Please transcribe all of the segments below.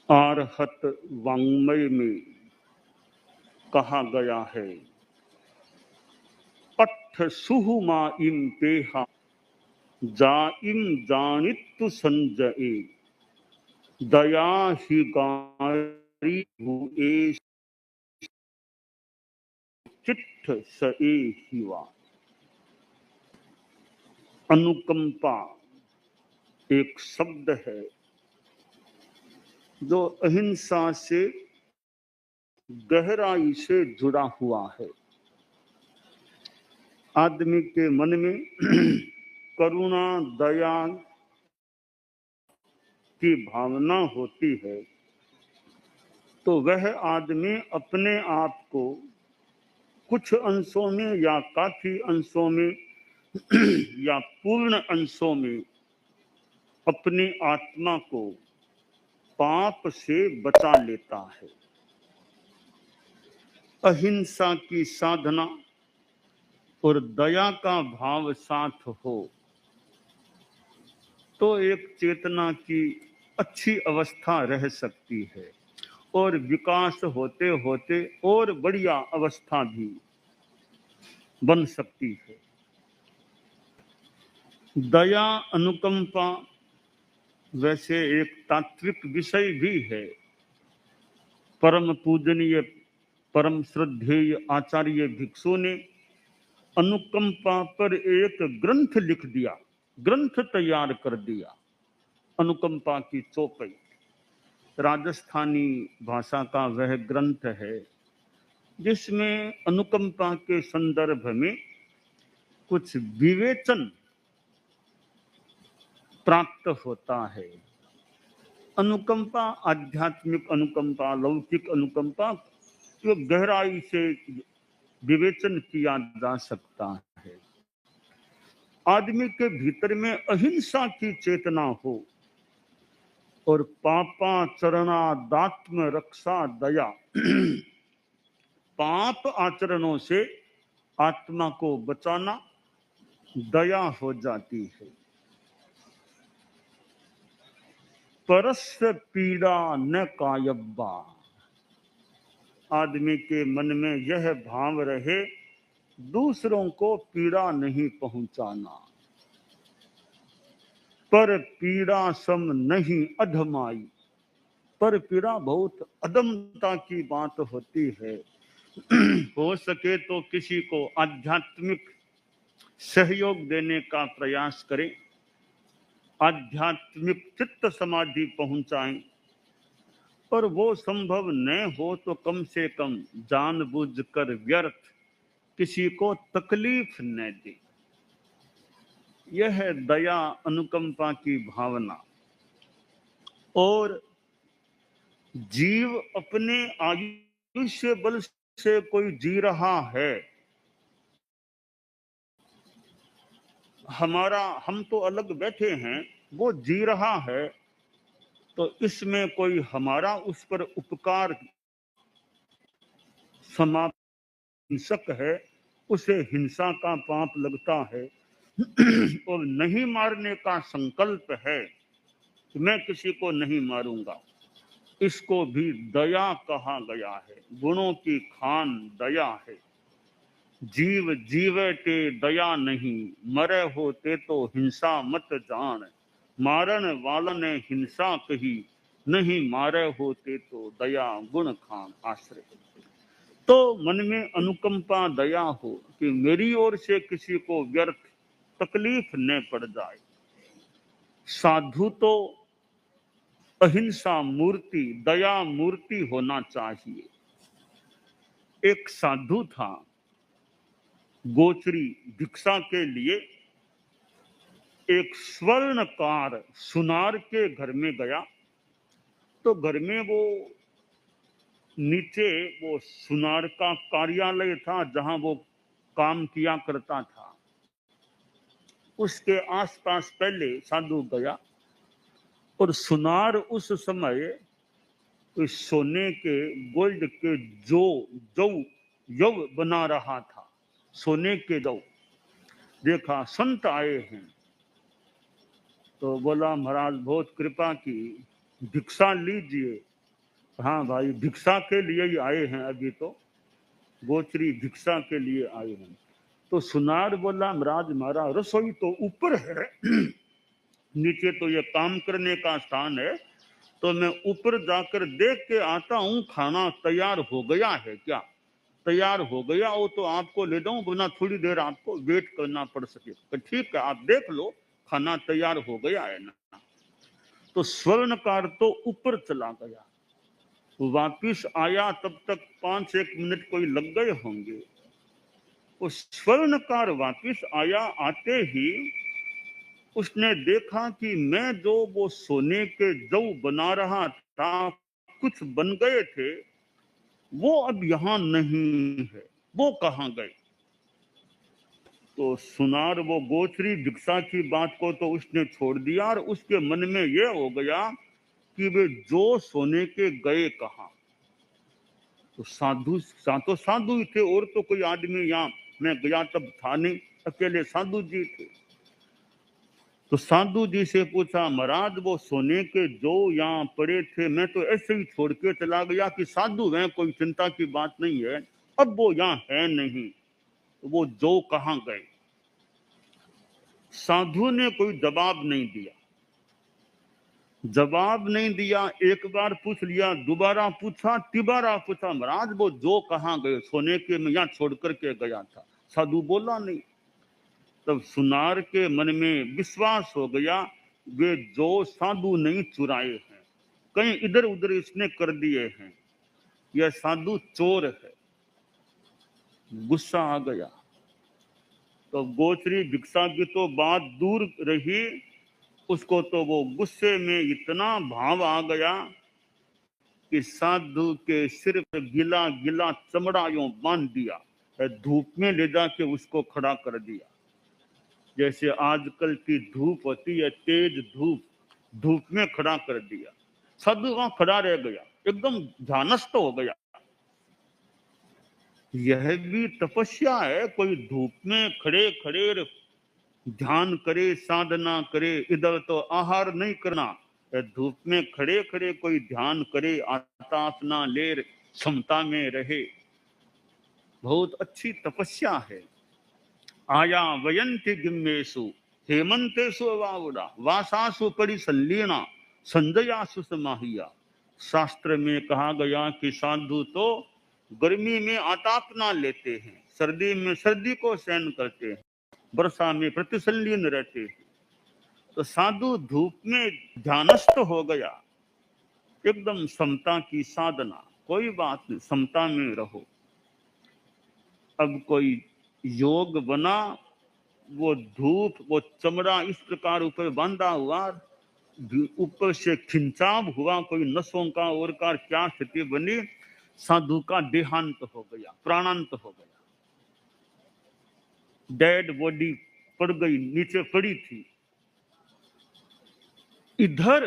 आरहत वाङ्मय में कहा गया है, पट्ठ सुहुमा इम पेहा जाइम जानित्तु संजये दया ही गारी हुए चिट्ठ सए हिवा। अनुकंपा एक शब्द है जो अहिंसा से गहराई से जुड़ा हुआ है। आदमी के मन में करुणा दया की भावना होती है तो वह आदमी अपने आप को कुछ अंशों में या काफी अंशों में या पूर्ण अंशों में अपनी आत्मा को पाप से बचा लेता है। अहिंसा की साधना और दया का भाव साथ हो तो एक चेतना की अच्छी अवस्था रह सकती है और विकास होते होते और बढ़िया अवस्था भी बन सकती है। दया अनुकंपा वैसे एक तात्विक विषय भी है। परम पूजनीय परम श्रद्धेय आचार्य भिक्षु ने अनुकंपा पर एक ग्रंथ लिख दिया, ग्रंथ तैयार कर दिया। अनुकंपा की चौपाई राजस्थानी भाषा का वह ग्रंथ है जिसमें अनुकंपा के संदर्भ में कुछ विवेचन प्राप्त होता है। अनुकंपा, आध्यात्मिक अनुकंपा, लौकिक अनुकंपा जो गहराई से विवेचन किया जा सकता है। आदमी के भीतर में अहिंसा की चेतना हो और पापाचरणादात्म रक्षा दया पाप आचरणों से आत्मा को बचाना दया हो जाती है। परस्य पीड़ा न कायब्बा, आदमी के मन में यह भाव रहे दूसरों को पीड़ा नहीं पहुंचाना। पर पीड़ा सम नहीं अधमाई, पर पीड़ा बहुत अदमता की बात होती है। हो सके तो किसी को आध्यात्मिक सहयोग देने का प्रयास करें, आध्यात्मिक चित्त समाधि पहुंचाएं, पर वो संभव न हो तो कम से कम जानबूझकर व्यर्थ किसी को तकलीफ न दे। यह है दया अनुकंपा की भावना। और जीव अपने आयुष्य बल से कोई जी रहा है, हम तो अलग बैठे हैं, वो जी रहा है, तो इसमें कोई हमारा उस पर उपकार समाप्त हिंसक है, उसे हिंसा का पाप लगता है। और नहीं मारने का संकल्प है कि मैं किसी को नहीं मारूंगा, इसको भी दया कहा गया है। गुणों की खान दया है। जीव जीवते दया नहीं, मरे होते तो हिंसा मत जान। मारन वालन हिंसा कही, नहीं मारे होते तो दया गुण खान आश्रय। तो मन में अनुकंपा दया हो कि मेरी ओर से किसी को व्यर्थ तकलीफ न पड़ जाए। साधु तो अहिंसा मूर्ति, दया मूर्ति होना चाहिए। एक साधु था, गोचरी भिक्षा के लिए एक स्वर्णकार सुनार के घर में गया, तो घर में वो नीचे वो सुनार का कार्यालय था जहां वो काम किया करता था। उसके आसपास पहले साधु गया और सुनार उस समय सोने के गोल्ड के जौ बना रहा था। सोने के जौ देखा, संत आए हैं, तो बोला महाराज बहुत कृपा की, भिक्षा लीजिए। हाँ भाई, भिक्षा के लिए ही आए हैं, अभी तो गोचरी भिक्षा के लिए आए हैं। तो सुनार बोला, महाराज हमारा रसोई तो ऊपर है, नीचे तो ये काम करने का स्थान है, तो मैं ऊपर जाकर देख के आता हूँ खाना तैयार हो गया है क्या। तैयार हो गया हो तो आपको ले जाऊं, वरना थोड़ी देर आपको वेट करना पड़ सके। तो ठीक है, आप देख लो खाना तैयार हो गया है ना। तो स्वर्णकार तो ऊपर चला गया, वापिस आया तब तक 5-1 मिनट कोई लग गए होंगे। वो स्वर्णकार वापिस आया, आते ही उसने देखा कि मैं जो वो सोने के जौ बना रहा था, कुछ बन गए थे, वो अब यहां नहीं है, वो कहां गए। तो सुनार वो गोचरी भिक्षा की बात को तो उसने छोड़ दिया, और उसके मन में ये हो गया कि वे जो सोने के गए कहां। तो साधु ही थे, और तो कोई आदमी यहाँ मैं गया तब था नहीं, अकेले साधु जी थे। तो साधु जी से पूछा, महाराज वो सोने के जो यहाँ पड़े थे, मैं तो ऐसे ही छोड़ के चला गया कि साधु हैं, कोई चिंता की बात नहीं है, अब वो यहाँ है नहीं, वो जो कहाँ गए। साधु ने कोई जवाब नहीं दिया। जवाब नहीं दिया, एक बार पूछ लिया, दोबारा पूछा, तिबारा पूछा, महाराज वो जो कहाँ गए, सोने के मैं यहाँ छोड़ करके गया था। साधु बोला नहीं। तब सुनार के मन में विश्वास हो गया, वे जो साधु नहीं चुराए हैं, कहीं इधर उधर इसने कर दिए हैं, यह साधु चोर है। गुस्सा आ गया। तो गोचरी भिक्षा की तो बात दूर रही, उसको तो वो गुस्से में इतना भाव आ गया कि साधु के सिर पर गिला गिला चमड़ा यूं बांध दिया, धूप में ले जाके उसको खड़ा कर दिया। जैसे आजकल की धूप होती है, तेज धूप, धूप में खड़ा कर दिया। साधु वहां खड़ा रह गया, एकदम ध्यानस्थ हो गया। यह भी तपस्या है, कोई धूप में खड़े खड़े ध्यान करे, साधना करे, इधर तो आहार नहीं करना, धूप में खड़े खड़े कोई ध्यान करे, आतापना ले, क्षमता में रहे, बहुत अच्छी तपस्या है। आया वयंति गिम्मेशु हेमंतेषु अवावुड़ा वासासु परिसल्लीना संजयासु समाहिया। शास्त्र में कहा गया कि साधु तो गर्मी में आतापना लेते हैं, सर्दी में सर्दी को सहन करते हैं, वर्षा में प्रतिसल्लीन रहते हैं। तो साधु धूप में ध्यानस्थ हो गया, एकदम समता की साधना, कोई बात नहीं, समता में रहो। अब कोई योग बना, वो धूप, वो चमड़ा इस प्रकार ऊपर बांधा हुआ, ऊपर से खिंचाव हुआ, कोई नसों का और का क्या स्थिति बनी, साधु का देहांत हो गया, प्राणांत हो गया, डेड बॉडी पड़ गई, नीचे पड़ी थी। इधर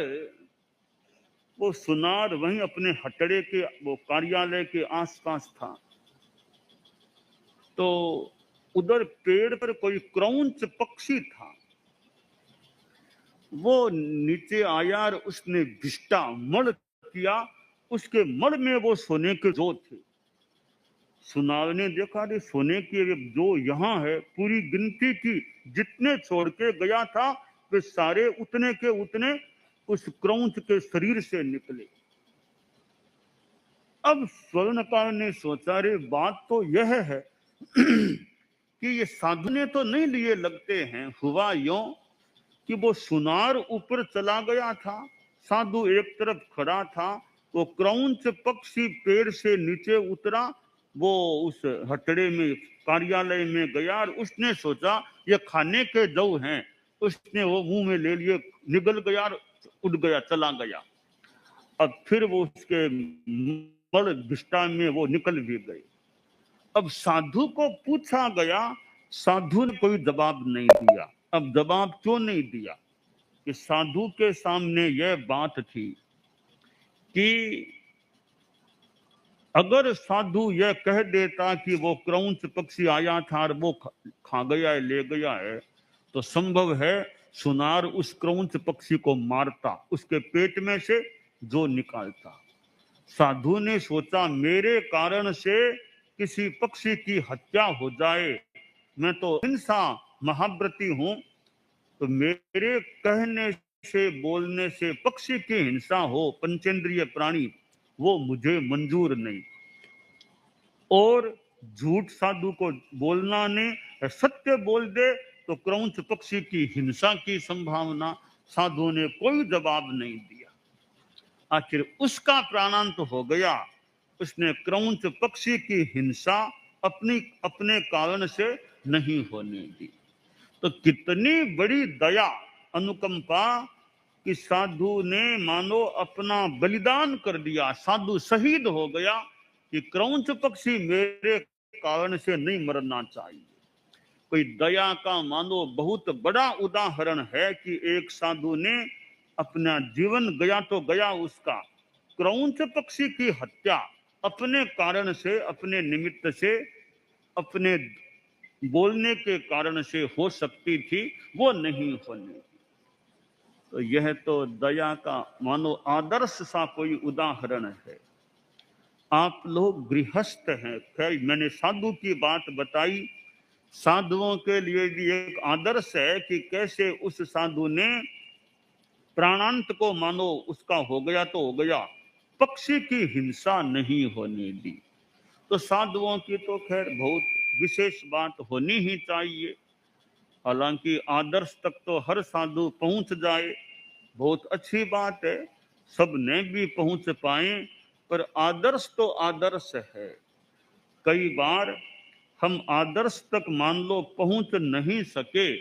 वो सुनार वहीं अपने हटड़े के वो कार्यालय के आसपास था। तो उधर पेड़ पर कोई क्रौंच पक्षी था, वो नीचे आया और उसने विष्टा मड़ किया, उसके मड़ में वो सोने के जो थे। सुनार ने देखा, रे सोने के जो यहाँ है, पूरी गिनती की, जितने छोड़ के गया था वे सारे उतने के उतने उस क्रौंच के शरीर से निकले। अब स्वर्णकार ने सोचा, रे बात तो यह है कि ये साधु ने तो नहीं लिए लगते हैं। हुआ यूं कि वो सुनार ऊपर चला गया था, साधु एक तरफ खड़ा था, वो क्रौंच पक्षी पेड़ से नीचे उतरा, वो उस हटड़े में कार्यालय में गया और उसने सोचा ये खाने के जौ हैं, उसने वो मुंह में ले लिए, निगल गया और उड़ गया, चला गया। अब फिर वो उसके मड़ विष्टा में वो निकल भी गए। अब साधु को पूछा गया, साधु ने कोई जवाब नहीं दिया। अब जवाब क्यों नहीं दिया कि साधु के सामने यह बात थी कि अगर साधु यह कह देता कि वो क्रौंच पक्षी आया था और वो खा गया है, ले गया है, तो संभव है सुनार उस क्रौंच पक्षी को मारता, उसके पेट में से जो निकालता। साधु ने सोचा मेरे कारण से किसी पक्षी की हत्या हो जाए, मैं तो हिंसा महाव्रती हूं, तो मेरे कहने से बोलने से पक्षी की हिंसा हो, पंचेंद्रिय प्राणी, वो मुझे मंजूर नहीं। और झूठ साधु को बोलना नहीं, सत्य बोल दे तो क्रौंच पक्षी की हिंसा की संभावना। साधु ने कोई जवाब नहीं दिया। आखिर उसका प्राणांत हो गया। उसने क्रौंच पक्षी की हिंसा अपने कारण से नहीं होने दी। तो कितनी बड़ी दया, अनुकंपा कि साधु ने मानो अपना बलिदान कर दिया, साधु शहीद हो गया कि क्रौंच पक्षी मेरे कारण से नहीं मरना चाहिए। कोई दया का मानो बहुत बड़ा उदाहरण है कि एक साधु ने अपना जीवन गया तो गया उसका, क्रौंच पक्षी की हत्या अपने कारण से, अपने निमित्त से, अपने बोलने के कारण से हो सकती थी, वो नहीं होने। तो यह तो दया का मानो आदर्श सा कोई उदाहरण है। आप लोग गृहस्थ हैं, खैर मैंने साधु की बात बताई। साधुओं के लिए भी एक आदर्श है कि कैसे उस साधु ने प्राणांत को मानो उसका हो गया तो हो गया, पक्षी की हिंसा नहीं होने दी। तो साधुओं की तो खैर बहुत विशेष बात होनी ही चाहिए। हालांकि आदर्श तक तो हर साधु पहुंच जाए, बहुत अच्छी बात है, सब ने भी पहुंच पाए, पर आदर्श तो आदर्श है। कई बार हम आदर्श तक मान लो पहुंच नहीं सके,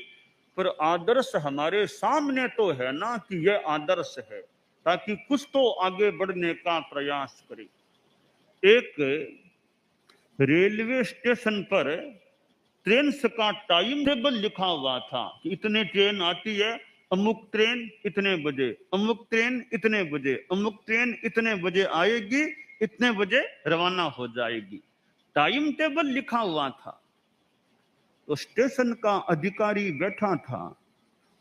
पर आदर्श हमारे सामने तो है ना कि यह आदर्श है, ताकि कुछ तो आगे बढ़ने का प्रयास करें। एक रेलवे स्टेशन पर ट्रेन का टाइम टेबल लिखा हुआ था कि इतने ट्रेन आती है, अमुक ट्रेन इतने बजे, अमुक ट्रेन इतने बजे, अमुक ट्रेन इतने बजे आएगी, इतने बजे रवाना हो जाएगी। टाइम टेबल लिखा हुआ था। तो स्टेशन का अधिकारी बैठा था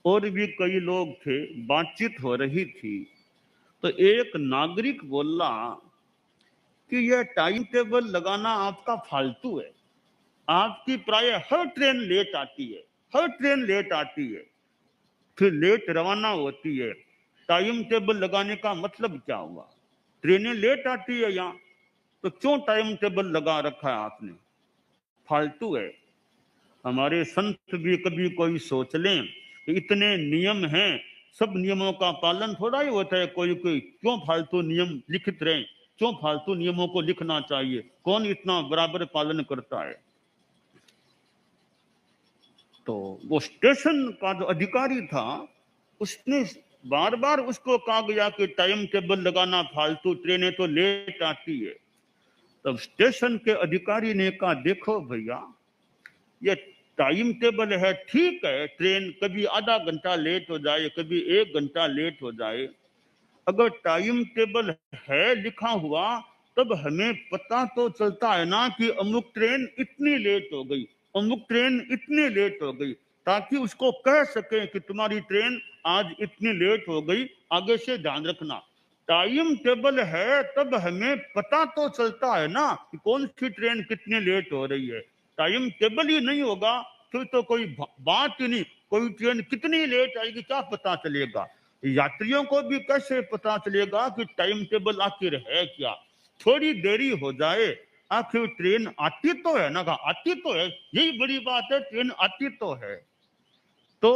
और भी कई लोग थे, बातचीत हो रही थी। तो एक नागरिक बोला कि यह टाइम टेबल लगाना आपका फालतू है, आपकी प्राय हर ट्रेन लेट आती है, हर ट्रेन लेट आती है, फिर लेट रवाना होती है। टाइम टेबल लगाने का मतलब क्या हुआ? ट्रेनें लेट आती है यहाँ, तो क्यों टाइम टेबल लगा रखा है आपने? फालतू है। हमारे संत भी कभी कोई सोच लें कि इतने नियम हैं, सब नियमों का पालन थोड़ा ही होता है। कोई कोई क्यों फालतू नियम लिखित रहे, क्यों फालतू नियमों को लिखना चाहिए? कौन इतना बराबर पालन करता है? तो वो स्टेशन का जो अधिकारी था, उसने बार बार उसको कहा गया कि टाइम टेबल लगाना फालतू, ट्रेनें तो लेट आती है। तब स्टेशन के अधिकारी ने कहा, देखो भैया, ये टाइम टेबल है, ठीक है, ट्रेन कभी आधा घंटा लेट हो जाए, कभी 1 घंटा लेट हो जाए। अगर टाइम टेबल है लिखा हुआ, तब हमें पता तो चलता है ना कि अमुक ट्रेन इतनी लेट हो गई, अमुक ट्रेन इतनी लेट हो गई, ताकि उसको कह सके कि तुम्हारी ट्रेन आज इतनी लेट हो गई, आगे से ध्यान रखना। टाइम टेबल है तब हमें पता तो चलता है ना कि कौन सी ट्रेन कितनी लेट हो रही है। टाइम टेबल ही नहीं होगा फिर तो कोई बात ही नहीं, कोई ट्रेन कितनी लेट आएगी क्या पता चलेगा? यात्रियों को भी कैसे पता चलेगा कि टाइम टेबल आखिर है क्या? थोड़ी देरी हो जाए, आखिर ट्रेन आती तो है ना, आती तो है, यही बड़ी बात है, ट्रेन आती तो है। तो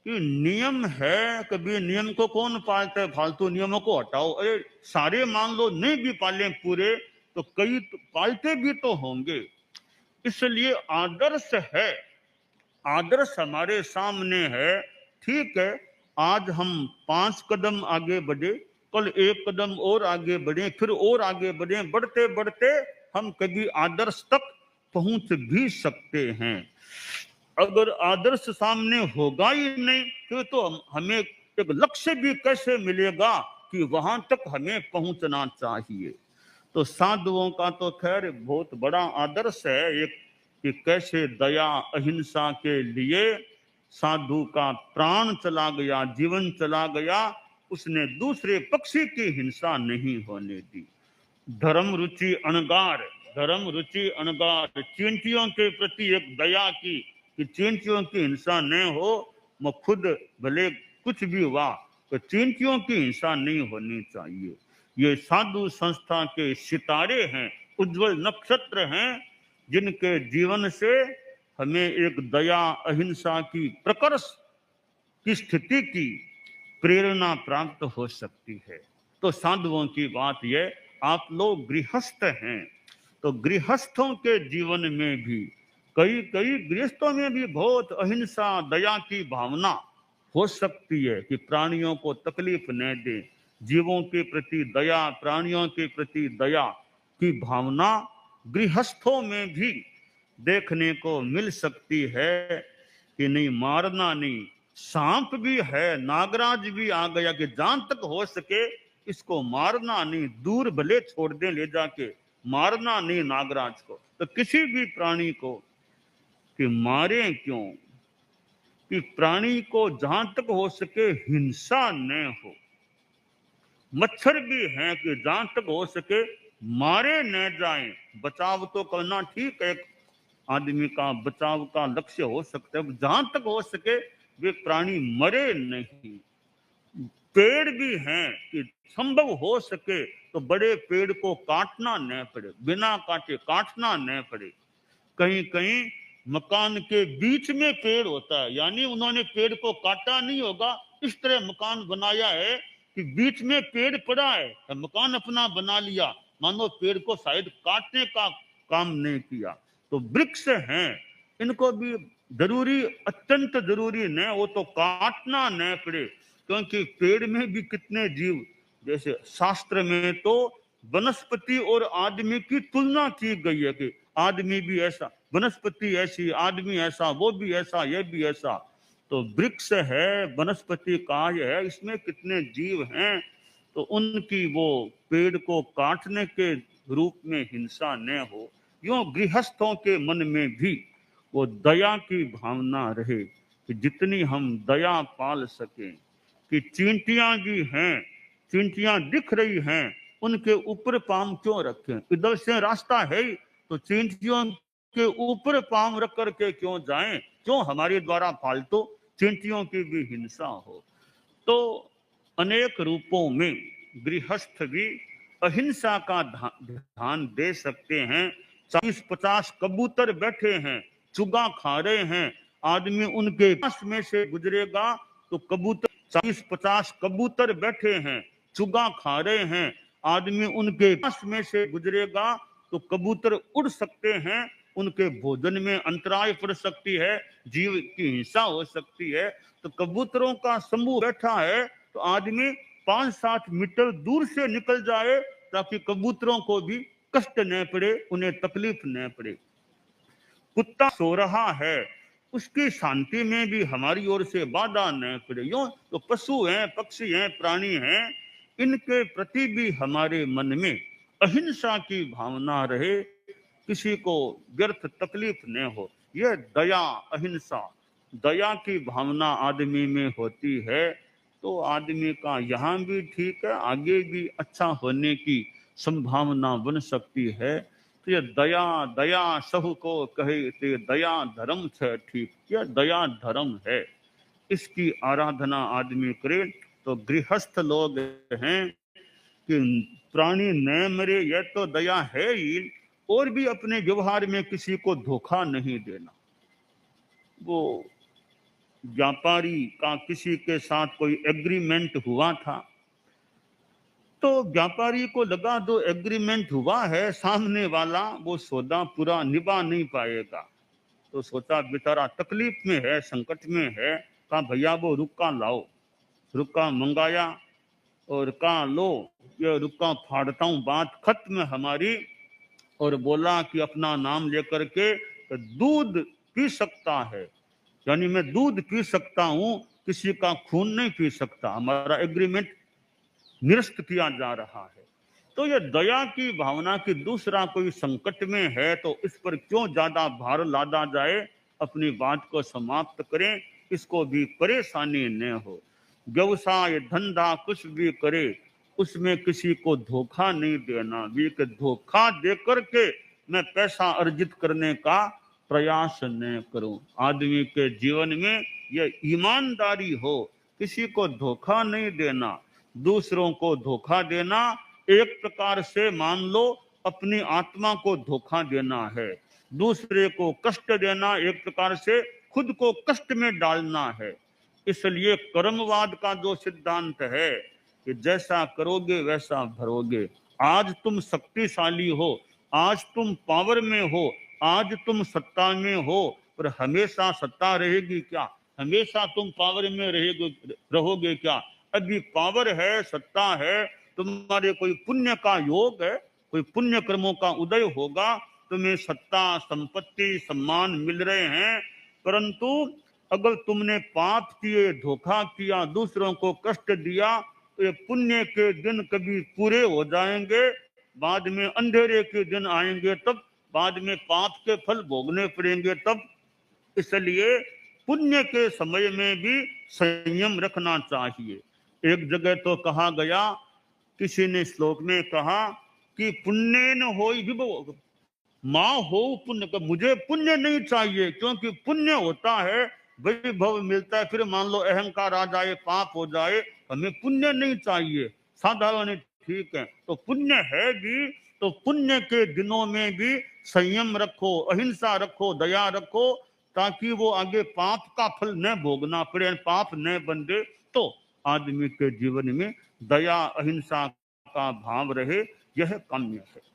नियम है, कभी नियम को कौन पालता है? फालतू नियमों को हटाओ। अरे सारे मान लो नहीं भी पाले पूरे, तो कई तो पालते भी तो होंगे। इसलिए आदर्श है, आदर्श हमारे सामने है। ठीक है, आज हम 5 कदम आगे बढ़े, कल 1 कदम और आगे बढ़े, फिर और आगे बढ़े, बढ़ते बढ़ते हम कभी आदर्श तक पहुंच भी सकते हैं। अगर आदर्श सामने होगा ही नहीं, फिर तो हमें एक लक्ष्य भी कैसे मिलेगा कि वहां तक हमें पहुंचना चाहिए? तो साधुओं का तो खैर बहुत बड़ा आदर्श है एक, कि कैसे दया अहिंसा के लिए साधु का प्राण चला गया, जीवन चला गया, उसने दूसरे पक्षी की हिंसा नहीं होने दी। धर्म रुचि अणगार, धर्म रुचि अणगार, चींटियों के प्रति एक दया की कि चींटियों की हिंसा न हो। मैं खुद भले कुछ भी हुआ तो चींटियों की हिंसा नहीं होनी चाहिए। ये साधु संस्था के सितारे हैं, उज्जवल नक्षत्र हैं, जिनके जीवन से हमें एक दया अहिंसा की प्रकर्ष की स्थिति की प्रेरणा प्राप्त हो सकती है। तो साधुओं की बात यह, आप लोग गृहस्थ हैं तो गृहस्थों के जीवन में भी कई कई गृहस्थों में भी बहुत अहिंसा दया की भावना हो सकती है कि प्राणियों को तकलीफ न दे। जीवों के प्रति दया, प्राणियों के प्रति दया की भावना गृहस्थों में भी देखने को मिल सकती है कि नहीं, मारना नहीं। सांप भी है, नागराज भी आ गया कि जहां तक हो सके इसको मारना नहीं, दूर भले छोड़ दे ले जाके, मारना नहीं नागराज को। तो किसी भी प्राणी को कि मारे क्यों, कि प्राणी को जहां तक हो सके हिंसा न हो। मच्छर भी हैं कि जहां तक हो सके मारे न जाएं। बचाव तो करना ठीक है, आदमी का बचाव का लक्ष्य हो सकता है, जहां तक हो सके वे प्राणी मरे नहीं। पेड़ भी हैं कि संभव हो सके तो बड़े पेड़ को काटना न पड़े, बिना काटे काटना न पड़े। कहीं कहीं मकान के बीच में पेड़ होता है, यानी उन्होंने पेड़ को काटा नहीं होगा, इस तरह मकान बनाया है कि बीच में पेड़ पड़ा है तो मकान अपना बना लिया, मानो पेड़ को शायद काटने का काम नहीं किया। तो वृक्ष हैं, इनको भी जरूरी, अत्यंत जरूरी न वो तो काटना न पड़े, क्योंकि पेड़ में भी कितने जीव, जैसे शास्त्र में तो वनस्पति और आदमी की तुलना की गई है कि आदमी भी ऐसा, वनस्पति ऐसी, आदमी ऐसा, वो भी ऐसा, ये भी ऐसा। तो वृक्ष है, वनस्पति काज है, इसमें कितने जीव हैं, तो उनकी वो पेड़ को काटने के रूप में हिंसा न हो। यूं गृहस्थों के मन में भी वो दया की भावना रहे कि जितनी हम दया पाल सकें। कि चींटियां भी हैं, चींटियां दिख रही हैं, उनके ऊपर पांव क्यों रखें, इधर से रास्ता है ही, तो चींटियों के ऊपर पांव रख करके क्यों जाएं, क्यों हमारे द्वारा फालतू चींटियों की भी हिंसा हो। तो अनेक रूपों में गृहस्थ भी अहिंसा का ध्यान दे सकते हैं। 40-50 कबूतर बैठे हैं, चुगा खा रहे हैं, आदमी उनके पास में से गुजरेगा तो कबूतर, 40-50 कबूतर बैठे हैं, चुगा खा रहे हैं, आदमी उनके पास में से गुजरेगा तो कबूतर उड़ सकते हैं, उनके भोजन में अंतराय पड़ सकती है, जीव की हिंसा हो सकती है। तो कबूतरों का समूह बैठा है तो आदमी 5-7 मीटर दूर से निकल जाए ताकि कबूतरों को भी कष्ट न पड़े, उन्हें तकलीफ न पड़े। कुत्ता सो रहा है, उसकी शांति में भी हमारी ओर से बाधा न पड़े। यूं तो पशु हैं, पक्षी हैं, प्राणी हैं, इनके प्रति भी हमारे मन में अहिंसा की भावना रहे, किसी को व्यर्थ तकलीफ न हो। यह दया, अहिंसा, दया की भावना आदमी में होती है तो आदमी का यहाँ भी ठीक है, आगे भी अच्छा होने की संभावना बन सकती है। तो यह दया, दया सहु को कहे ते दया धर्म है ठीक, यह दया धर्म है, इसकी आराधना आदमी करे। तो गृहस्थ लोग हैं कि प्राणी न मरे, यह तो दया है ही, और भी अपने व्यवहार में किसी को धोखा नहीं देना। वो व्यापारी का किसी के साथ कोई एग्रीमेंट हुआ था, तो व्यापारी को लगा दो एग्रीमेंट हुआ है, सामने वाला वो सौदा पूरा निभा नहीं पाएगा, तो सोचा बेचारा तकलीफ में है, संकट में है, कहा भैया वो रुक्का लाओ। रुक्का मंगाया और कहा लो ये रुक्का फाड़ता हूँ, बात खत्म हमारी। और बोला कि अपना नाम लेकर के तो दूध पी सकता है, यानी मैं दूध पी सकता हूं, किसी का खून नहीं पी सकता, हमारा एग्रीमेंट निरस्त किया जा रहा है। तो ये दया की भावना की दूसरा कोई संकट में है तो इस पर क्यों ज्यादा भार लादा जाए, अपनी बात को समाप्त करें, इसको भी परेशानी न हो। व्यवसाय धंधा कुछ भी करे उसमें किसी को धोखा नहीं देना भी, कि धोखा दे करके मैं पैसा अर्जित करने का प्रयास न करूं। आदमी के जीवन में यह ईमानदारी हो, किसी को धोखा नहीं देना। दूसरों को धोखा देना एक प्रकार से मान लो अपनी आत्मा को धोखा देना है। दूसरे को कष्ट देना एक प्रकार से खुद को कष्ट में डालना है। इसलिए कर्मवाद का जो सिद्धांत है कि जैसा करोगे वैसा भरोगे। आज तुम शक्तिशाली हो, आज तुम पावर में हो, आज तुम सत्ता में हो, पर हमेशा सत्ता रहेगी क्या? हमेशा तुम पावर में रहोगे क्या? अभी पावर है, सत्ता है, तुम्हारे कोई पुण्य का योग है, कोई पुण्य कर्मों का उदय होगा, तुम्हें सत्ता, संपत्ति, सम्मान मिल रहे हैं। परंतु अगर तुमने पाप किए, धोखा किया, दूसरों को कष्ट दिया, तो ये पुण्य के दिन कभी पूरे हो जाएंगे, बाद में अंधेरे के दिन आएंगे, तब बाद में पाप के फल भोगने पड़ेंगे तब। इसलिए पुण्य के समय में भी संयम रखना चाहिए। एक जगह तो कहा गया, किसी ने श्लोक में कहा कि पुण्य न हो विभव माँ हो पुण्य का, मुझे पुण्य नहीं चाहिए, क्योंकि पुण्य होता है वैभव मिलता है। फिर मान लो अहंकार आ जाए, पाप हो जाए, हमें पुण्य नहीं चाहिए। साधारण ठीक है, तो पुण्य है भी, तो पुण्य के दिनों में भी संयम रखो, अहिंसा रखो, दया रखो, ताकि वो आगे पाप का फल न भोगना पड़े, पाप न बंधे। तो आदमी के जीवन में दया, अहिंसा का भाव रहे, यह काम्य है।